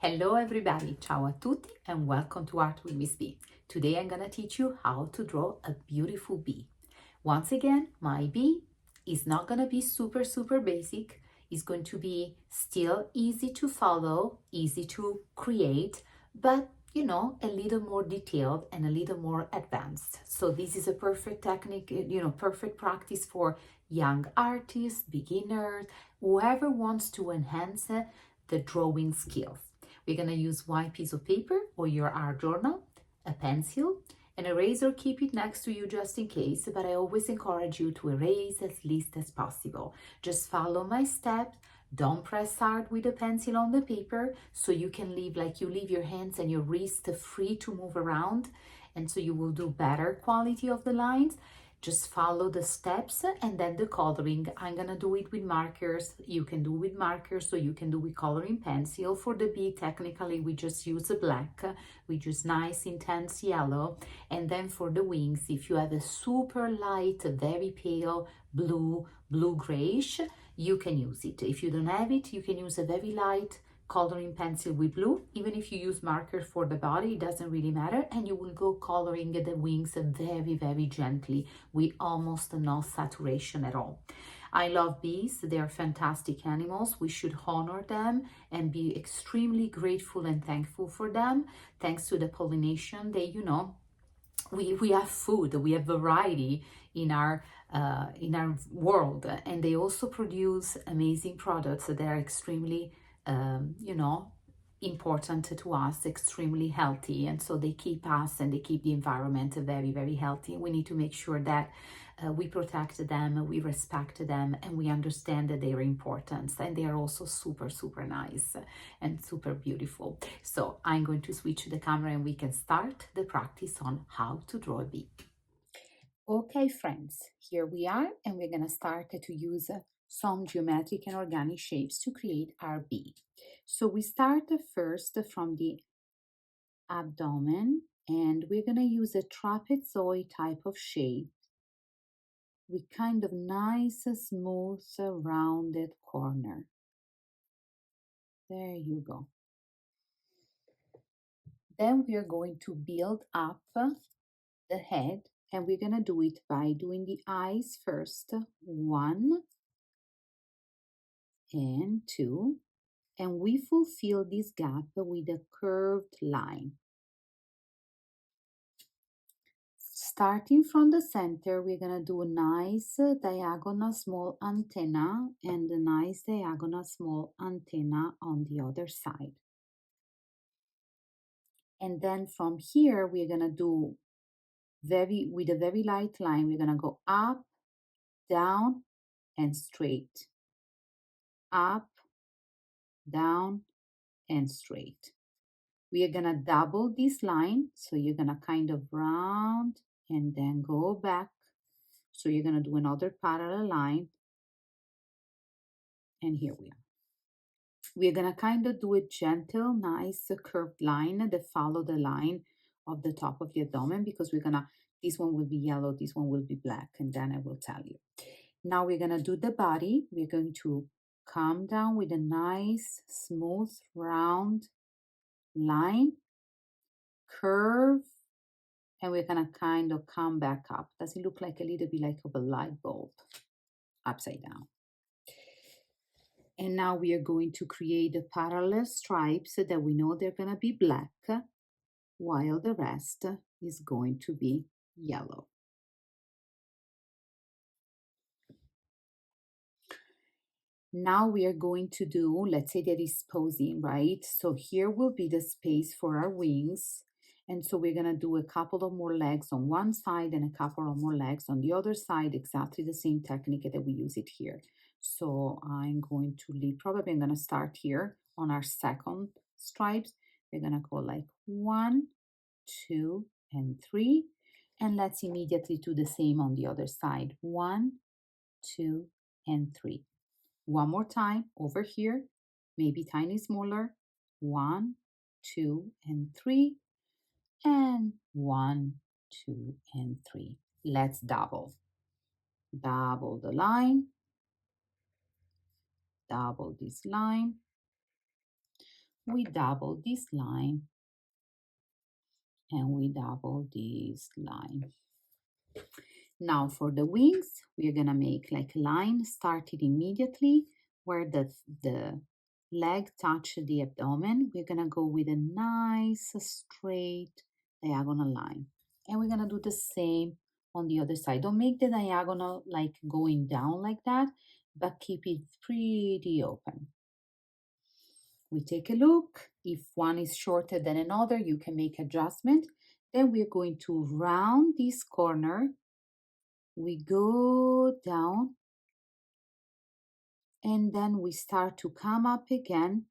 Hello everybody, ciao a tutti and welcome to Art with Ms.B. Today I'm gonna teach you how to draw a beautiful bee. Once again, my bee is not gonna be super basic. It's going to be still easy to follow, easy to create, but a little more detailed and a little more advanced. So this is a perfect technique, perfect practice for young artists, beginners, whoever wants to enhance the drawing skills. We're going to use white piece of paper or your art journal, a pencil, an eraser. Keep it next to you just in case, but I always encourage you to erase as least as possible. Just follow my steps. Don't press hard with the pencil on the paper so you can leave like you leave your hands and your wrist free to move around, and so you will do better quality of the lines. Just follow the steps and then the coloring. I'm gonna do it with markers. You can do with markers, or you can do with coloring pencil. For the bee, technically, we just use a black. We use nice intense yellow. And then for the wings, if you have a super light, very pale blue grayish, you can use it. If you don't have it, you can use a very light coloring pencil with blue. Even if you use markers for the body, it doesn't really matter, and you will go coloring the wings very gently with almost no saturation at all. I love bees. They are fantastic animals. We should honor them and be extremely grateful and thankful for them. Thanks to the pollination, we have food, we have variety in our world, and they also produce amazing products that are extremely important to us, extremely healthy, and so they keep us and they keep the environment very healthy. We need to make sure that we protect them, we respect them, and we understand that their importance, and they are also super nice and super beautiful. So I'm going to switch the camera and we can start the practice on how to draw a bee. Okay, friends, here we are, and we're going to start to use some geometric and organic shapes to create our bee. So we start first from the abdomen, and we're going to use a trapezoid type of shape with kind of nice, smooth, rounded corner. There you go. Then we are going to build up the head, and we're going to do it by doing the eyes first. 1 and 2. And we fulfill this gap with a curved line. Starting from the center, we're going to do a nice diagonal small antenna and a nice diagonal small antenna on the other side. And then from here, we're going to do with a very light line, we're going to go up, down, and straight. Up, down, and straight. We are going to double this line. So you're going to kind of round and then go back. So you're going to do another parallel line. And here we are. We're going to kind of do a gentle, nice curved line that follow the line of the top of the abdomen, because this one will be yellow, this one will be black, and then I will tell you. Now we're going to do the body. We're going to come down with a nice, smooth, round line, curve, and we're going to kind of come back up. Does it look like a little bit like of a light bulb upside down? And now we are going to create the parallel stripes so that we know they're going to be black, while the rest is going to be yellow. Now we are going to do, let's say that is posing, right? So here will be the space for our wings. And so we're going to do a couple of more legs on one side and a couple of more legs on the other side, exactly the same technique that we use it here. So I'm going to leave, probably I'm going to start here on our second stripes. We're going to go like 1, 2, and 3. And let's immediately do the same on the other side. 1, 2, and 3. One more time over here, maybe tiny smaller. 1, 2, and 3. And 1, 2, and 3. Let's double. Double the line. Double this line. we double this line and we double this line. Now for the wings, we're gonna make like a line starting immediately where the leg touch the abdomen. We're gonna go with a nice straight diagonal line. And we're gonna do the same on the other side. Don't make the diagonal like going down like that, but keep it pretty open. We take a look. If one is shorter than another, you can make adjustment. Then we're going to round this corner. We go down and then we start to come up again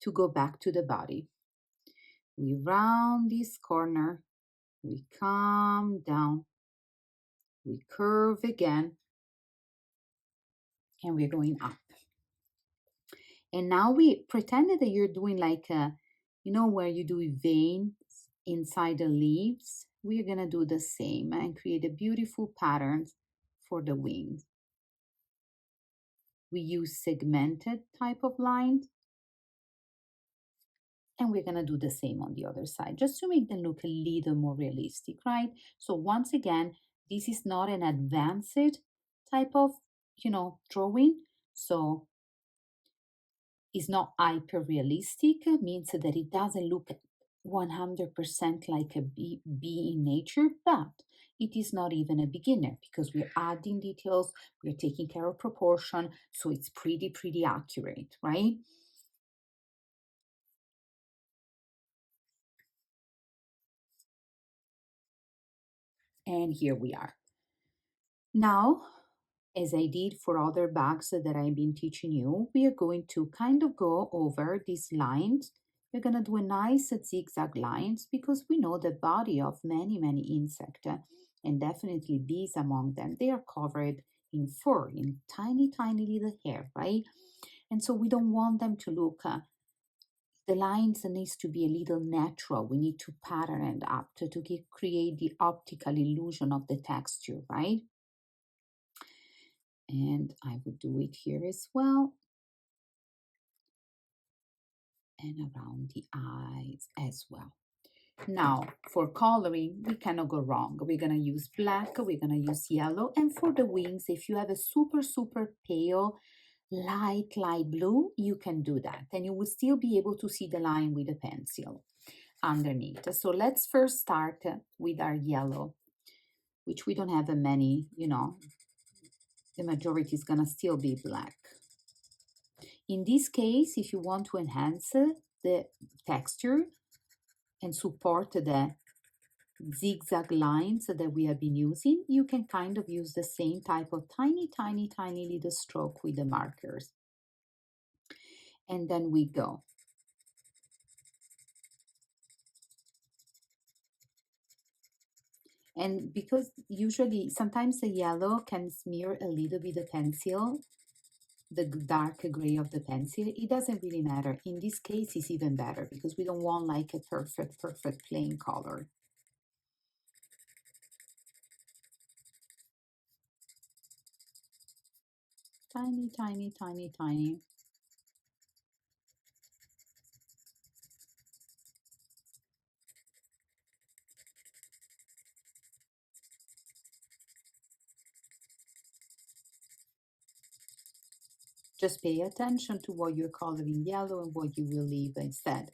to go back to the body. We round this corner, we come down, we curve again, and we're going up. And now we pretend that you're doing like a, you know, where you do veins inside the leaves. We're gonna do the same and create a beautiful pattern for the wings. We use segmented type of lines. And we're gonna do the same on the other side, just to make them look a little more realistic, right? So once again, this is not an advanced type of, drawing. So it's not hyper realistic, means that it doesn't look 100% like a bee in nature, but it is not even a beginner because we're adding details, we're taking care of proportion, so it's pretty accurate, right? And here we are. Now, as I did for other bags that I've been teaching you, we are going to kind of go over these lines. We're going to do a nice zigzag lines because we know the body of many insects, and definitely bees among them, they are covered in fur, in tiny little hair, right? And so we don't want them to look, the lines needs to be a little natural. We need to pattern it up to create the optical illusion of the texture, right? And I would do it here as well. And around the eyes as well. Now, for coloring, we cannot go wrong. We're going to use black, we're going to use yellow. And for the wings, if you have a super pale, light blue, you can do that. And you will still be able to see the line with a pencil underneath. So let's first start with our yellow, which we don't have many, the majority is going to still be black. In this case, if you want to enhance the texture and support the zigzag lines that we have been using, you can kind of use the same type of tiny little stroke with the markers. And then we go. And because usually, sometimes the yellow can smear a little bit the pencil, the dark gray of the pencil, it doesn't really matter. In this case, it's even better because we don't want like a perfect plain color. Tiny. Just pay attention to what you're coloring yellow and what you will leave instead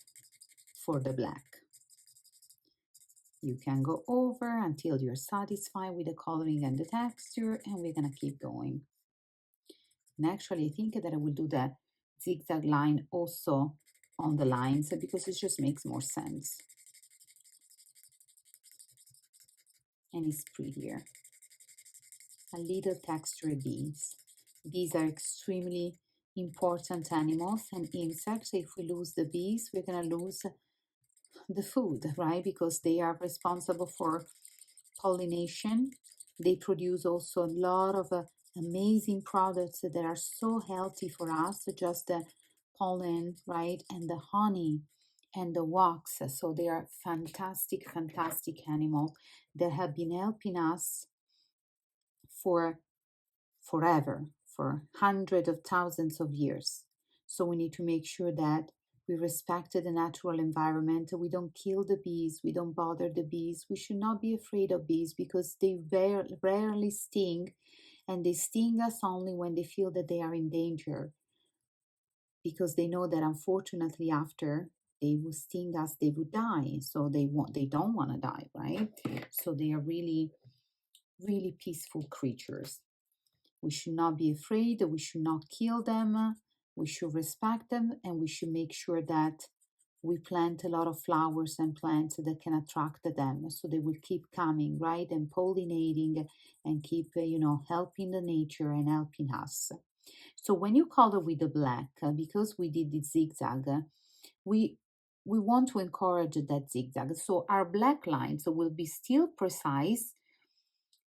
for the black. You can go over until you're satisfied with the coloring and the texture, and we're gonna keep going. And actually, I think that I will do the zigzag line also on the lines because it just makes more sense. And it's prettier. A little texture bees. Bees are extremely important animals and insects. If we lose the bees, we're gonna lose the food, right? Because they are responsible for pollination. They produce also a lot of amazing products that are so healthy for us, just the pollen, right? And the honey and the wax. So they are fantastic animals that have been helping us for forever, for hundreds of thousands of years. So we need to make sure that We respect the natural environment. We don't kill the bees. We don't bother the bees. We should not be afraid of bees because they rarely sting, and they sting us only when they feel that they are in danger, because they know that unfortunately after they will sting us, they will die. So they don't want to die, right? So they are really, really peaceful creatures. We should not be afraid. We should not kill them. We should respect them, and we should make sure that we plant a lot of flowers and plants that can attract them, so they will keep coming, right, and pollinating, and keep helping the nature and helping us. So when you color with the black, because we did the zigzag, we we want to encourage that zigzag, so our black lines will be still precise,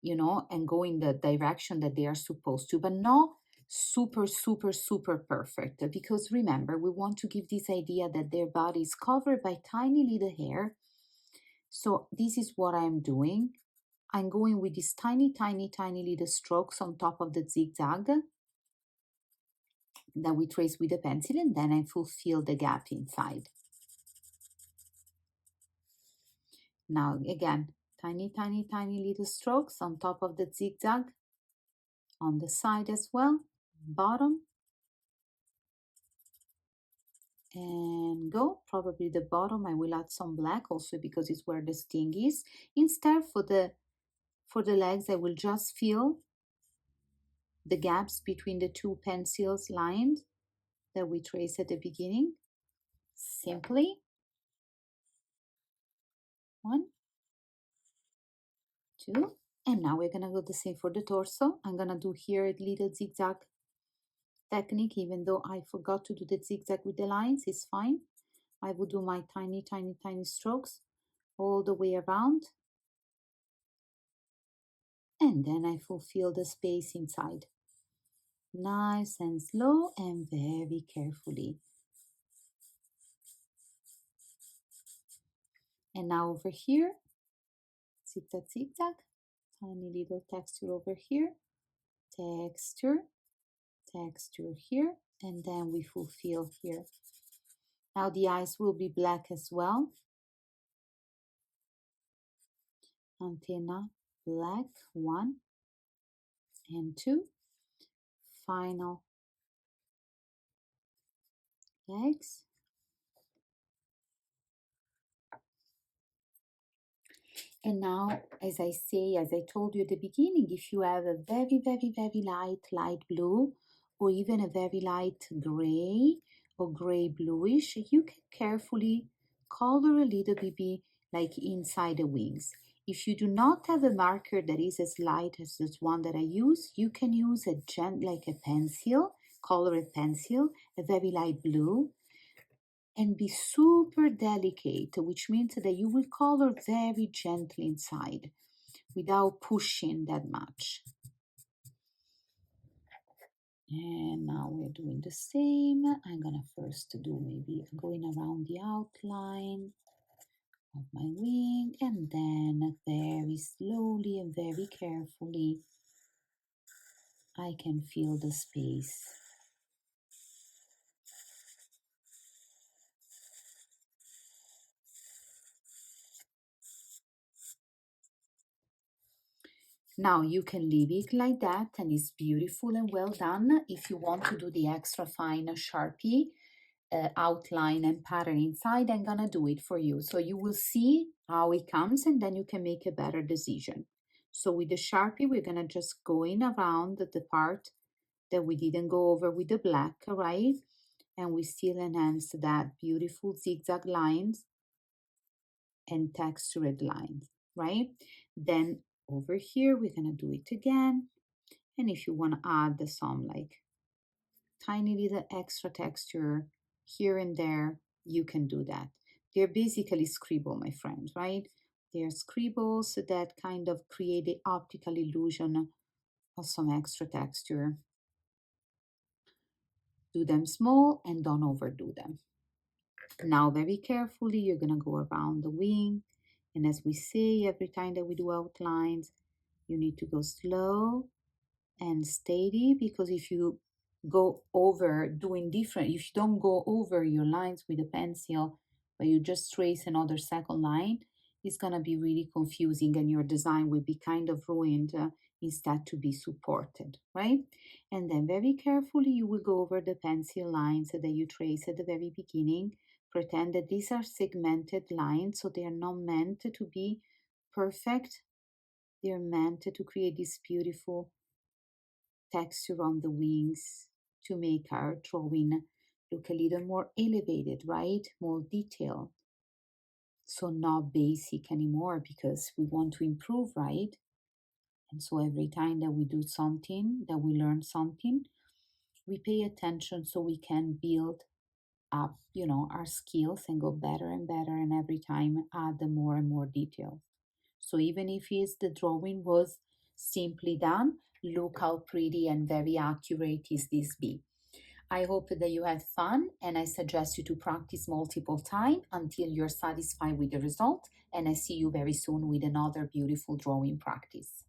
and go in the direction that they are supposed to, but not super, super, super perfect. Because remember, we want to give this idea that their body is covered by tiny little hair. So this is what I'm doing. I'm going with these tiny, tiny, tiny little strokes on top of the zigzag that we trace with a pencil, and then I fulfill the gap inside. Now again, tiny, tiny, tiny little strokes on top of the zigzag, on the side as well, bottom, and go. Probably the bottom I will add some black also because it's where the sting is. Instead, for the legs, I will just fill the gaps between the two pencils lines that we trace at the beginning. Simply 1, 2, and now we're gonna go the same for the torso. I'm gonna do here a little zigzag technique, even though I forgot to do the zigzag with the lines, it's fine. I will do my tiny, tiny, tiny strokes all the way around, and then I fulfill the space inside. Nice and slow and very carefully. And now over here, zigzag, zigzag, tiny little texture over here, texture, texture here, and then we fulfill here. Now the eyes will be black as well. Antenna, black, 1 and 2. Final legs. And now, as I told you at the beginning, if you have a very, very, very light blue, or even a very light gray or gray bluish, you can carefully color a little bit like inside the wings. If you do not have a marker that is as light as this one that I use, you can use like a pencil, colored pencil, a very light blue, and be super delicate, which means that you will color very gently inside without pushing that much. And now we're doing the same. I'm gonna first do maybe going around the outline of my wing, and then very slowly and very carefully I can fill the space. Now you can leave it like that, and it's beautiful and well done. If you want to do the extra fine Sharpie outline and pattern inside, I'm gonna do it for you. So you will see how it comes, and then you can make a better decision. So with the Sharpie, we're gonna just go in around the part that we didn't go over with the black, right? And we still enhance that beautiful zigzag lines and textured lines, right? Then over here, we're gonna do it again. And if you wanna add some like tiny little extra texture here and there, you can do that. They're basically scribble, my friends, right? They're scribbles that kind of create the optical illusion of some extra texture. Do them small and don't overdo them. Now, very carefully, you're gonna go around the wing. And as we say every time that we do outlines, you need to go slow and steady, because if you go over doing different, if you don't go over your lines with a pencil, but you just trace another second line, it's going to be really confusing and your design will be kind of ruined instead to be supported, right? And then very carefully, you will go over the pencil lines that you trace at the very beginning. Pretend that these are segmented lines, so they are not meant to be perfect. They're meant to create this beautiful texture on the wings to make our drawing look a little more elevated, right? More detailed. So not basic anymore because we want to improve, right? And so every time that we do something, that we learn something, we pay attention so we can build up, our skills and go better and better, and every time add more and more detail. So even if the drawing was simply done, look how pretty and very accurate is this bee. I hope that you had fun, and I suggest you to practice multiple times until you're satisfied with the result. And I see you very soon with another beautiful drawing practice.